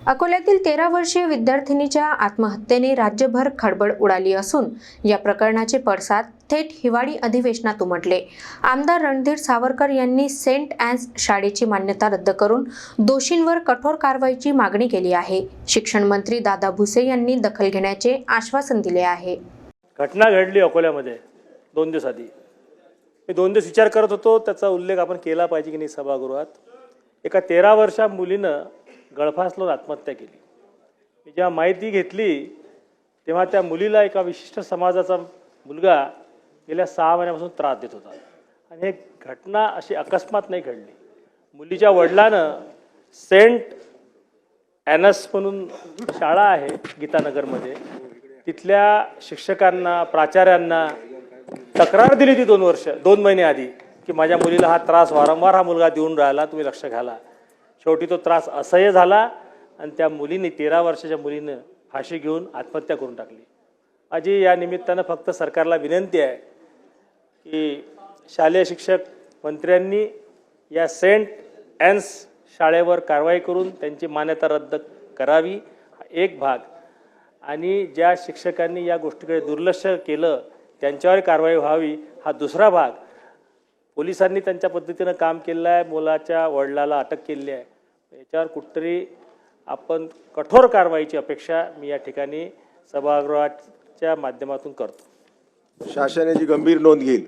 अकोल्यातील 13 वर्षीय विद्यार्थिनीच्या आत्महत्येने राज्यभर खळबळ उडाली असून या प्रकरणाचे पडसाद थेट हिवाळी अधिवेशनात उमटले। आमदार रणधीर सावरकर यांनी सेंट ॲन्स शाळेची मान्यता रद्द करून दोषींवर कठोर कारवाईची मागणी केली आहे। शिक्षण मंत्री दादा भुसे यांनी दखल घेण्याचे आश्वासन दिले आहे। घटना घडली अकोल्यामध्ये 2 दिवस आधी। मी 2 दिवस विचार करत होतो, त्याचा उल्लेख आपण केला पाहिजे की नाही सभागृहात। एका 13 वर्षा मुलीनं गळफास लावून आत्महत्या केली। मी जेव्हा माहिती घेतली तेव्हा त्या मुलीला एका विशिष्ट समाजाचा मुलगा गेल्या 6 महिन्यापासून त्रास देत होता आणि ही घटना अशी अकस्मात नाही घडली। मुलीच्या वडिलांनं सेंट ॲनस म्हणून शाळा आहे गीतानगरमध्ये, तिथल्या शिक्षकांना प्राचार्यांना तक्रार दिली ती 2 महिने आधी की माझ्या मुलीला हा त्रास वारंवार हा मुलगा देऊन राहिला, तुम्ही लक्ष घाला। शेवटी तो त्रास असह्य झाला आणि त्या मुलीने 13 वर्षाच्या मुलीनं फाशी घेऊन आत्महत्या करून टाकली। माझी या निमित्तानं फक्त सरकारला विनंती आहे की शालेय शिक्षक मंत्र्यांनी या सेंट ॲन्स शाळेवर कारवाई करून त्यांची मान्यता रद्द करावी, हा एक भाग, आणि ज्या शिक्षकांनी या गोष्टीकडे दुर्लक्ष केलं त्यांच्यावर कारवाई व्हावी, हा दुसरा भाग। पोलिसांनी त्यांच्या पद्धतीनं काम केलं आहे, मुलाच्या वडिलाला अटक केली आहे, याच्यावर कुठतरी आपण कठोर कारवाईची अपेक्षा मी या ठिकाणी सभागृहाच्या माध्यमातून करतो। शासन याची गंभीर नोंद घेईल।